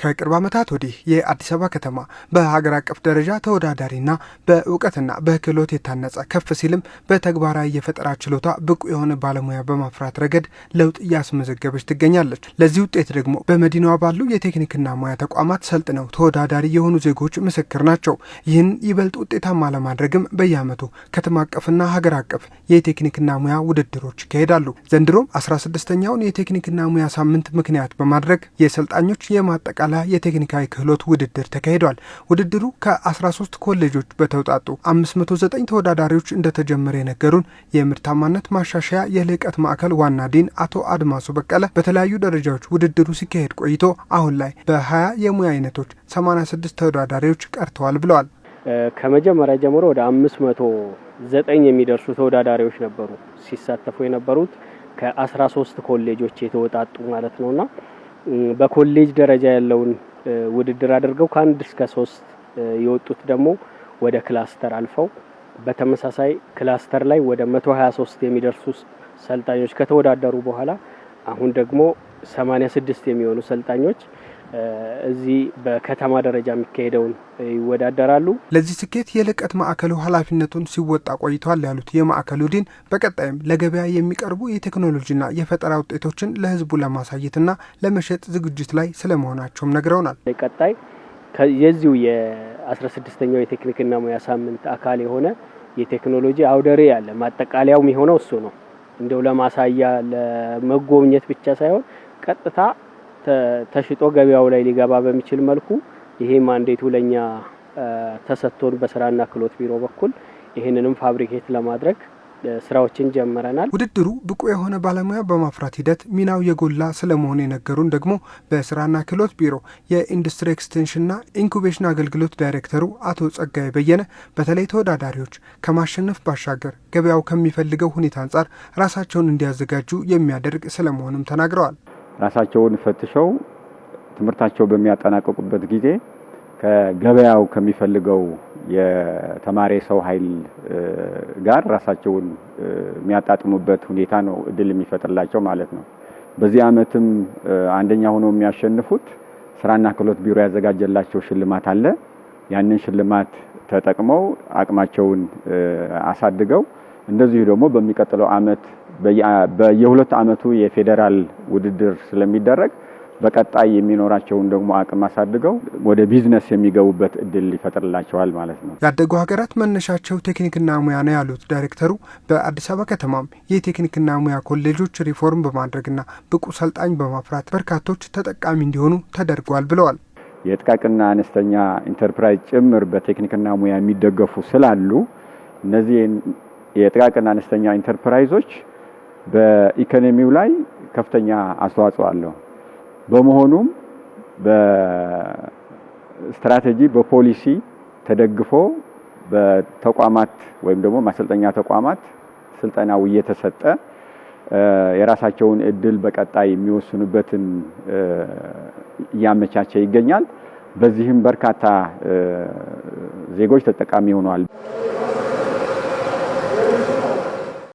ከቅርብ ዓመታት ወዲህ የአዲስ አበባ ከተማ በሀገር አቀፍ ደረጃ ተወዳዳሪና በእውቀትና በክህሎት የታነጸ ከፍ ሲልም በተግባራዊ የፈጠራ ችሎታ ብቁ የሆነ ባለሙያ በማፍራት ረገድ ለውጥ እያስመዘገበች ትገኛለች። ለዚህ ውጤት ደግሞ በመዲናዋ ባሉ የቴክኒክና ሙያ ተቋማት ሰልጥነው ተወዳዳሪ የሆኑ ዜጎች ምስክር ናቸው። ይህን ይበልጥ ውጤታማ ለማድረግም በየዓመቱ ከተማ አቀፍና ሀገር አቀፍ የቴክኒክና ሙያ ውድድሮች ይካሄዳሉ። ዘንድሮም 16ኛውን የቴክኒክና ሙያ ሳምንት ምክንያት በማድረግ የሰልጣኞች የማጠቃለያ የቴክኒካዊ ክህሎት ውድድር ተካሂዷል። ውድድሩ ከ13 ኮሌጆች በተውጣጡ 509 ተወዳዳሪዎች እንደተጀመረ የነገሩን የምርታማነት ማሻሻያ የልዕቀት ማዕከል ዋና ዲን አቶ አድማሱ በቀለ በተለያዩ ደረጃዎች ውድድሩ ሲካሄድ ቆይቶ አሁን ላይ በ20 የሙያ አይነቶች 86 ተወዳዳሪዎች ቀርተዋል ብለዋል። ከመጀመሪያ ጀምሮ ወደ 509 የሚደርሱ ተወዳዳሪዎች ነበሩ ሲሳተፉ የነበሩት ከ13 ኮሌጆች የተወጣጡ ማለት ነውና በኮሌጅ ደረጃ ያለውን ውድድር አድርገው ከ1 እስከ 3 የወጡት ደግሞ ወደ ክላስተር አልፈው በተመሳሳይ ክላስተር ላይ ወደ 123 የሚደርሱ ሰልጣኞች ከተወዳደሩ በኋላ አሁን ደግሞ 86 የሚሆኑ ሰልጣኞች እዚህ በከተማ ደረጃ የሚካሄደውን ይወዳደራሉ። ለዚህ ስኬት የልዕቀት ማዕከሉ ኃላፊነቱን ሲወጣ ቆይቷል ያሉት የማዕከሉ ዲን በቀጣይም ለገበያ የሚቀርቡ የቴክኖሎጂና የፈጠራ ውጤቶችን ለሕዝቡ ለማሳየትና ለመሸጥ ዝግጅት ላይ ስለመሆናቸውም ነግረውናል። ቀጣይ የዚሁ የ16ኛው የቴክኒክና ሙያ ሳምንት አካል የሆነ የቴክኖሎጂ አውደሬ ያለ ማጠቃለያው የሚሆነው እሱ ነው። እንደው ለማሳያ ለመጎብኘት ብቻ ሳይሆን ቀጥታ ተሽጦ ገበያው ላይ ሊገባ በሚችል መልኩ ይሄ ማንዴቱ ለኛ ተሰጥቶን በስራና ክህሎት ቢሮ በኩል ይሄንንም ፋብሪኬት ለማድረግ ስራዎችን ጀምረናል። ውድድሩ ብቁ የሆነ ባለሙያ በማፍራት ሂደት ሚናው የጎላ ስለመሆኑ የነገሩን ደግሞ በስራና ክህሎት ቢሮ የኢንዱስትሪ ኤክስቴንሽንና ኢንኩቤሽን አገልግሎት ዳይሬክተሩ አቶ ጸጋዬ በየነ በተለይ ተወዳዳሪዎች ከማሸነፍ ባሻገር ገበያው ከሚፈልገው ሁኔታ አንጻር ራሳቸውን እንዲያዘጋጁ የሚያደርግ ስለመሆኑም ተናግረዋል። ራሳቸውን ፈትሸው ትምህርታቸው በሚያጠናቀቁበት ጊዜ ከገበያው ከሚፈልገው የተማሪ ሰው ኃይል ጋር ራሳቸውን የሚያጣጥሙበት ሁኔታ ነው እድል የሚፈጥርላቸው ማለት ነው። በዚህ ዓመትም አንደኛ ሆነው የሚያሸንፉት ስራና ክህሎት ቢሮ ያዘጋጀላቸው ሽልማት አለ። ያንን ሽልማት ተጠቅመው አቅማቸውን አሳድገው እንደዚሁ ደግሞ በሚቀጥለው ዓመት በየሁለት ዓመቱ የፌደራል ውድድር ስለሚደረግ በቀጣይ የሚኖራቸውን ደግሞ አቅም አሳድገው ወደ ቢዝነስ የሚገቡበት እድል ይፈጥርላቸዋል ማለት ነው። ያደጉ ሀገራት መነሻቸው ቴክኒክና ሙያ ነው ያሉት ዳይሬክተሩ በአዲስ አበባ ከተማም የቴክኒክና ሙያ ኮሌጆች ሪፎርም በማድረግና ብቁ ሰልጣኝ በማፍራት በርካቶች ተጠቃሚ እንዲሆኑ ተደርጓል ብለዋል። የጥቃቅንና አነስተኛ ኢንተርፕራይዝ ጭምር በቴክኒክና ሙያ የሚደገፉ ስላሉ እነዚህ የጥቃቅንና አነስተኛ ኢንተርፕራይዞች በኢኮኖሚው ላይ ከፍተኛ አስተዋጽኦ አለው። በመሆኑም በስትራቴጂ በፖሊሲ ተደግፎ በተቋማት ወይም ደግሞ ማሰልጠኛ ተቋማት ስልጠናው እየተሰጠ የራሳቸውን እድል በቀጣይ የሚወስኑበትን እያመቻቸ ይገኛል። በዚህም በርካታ ዜጎች ተጠቃሚ ሆነዋል።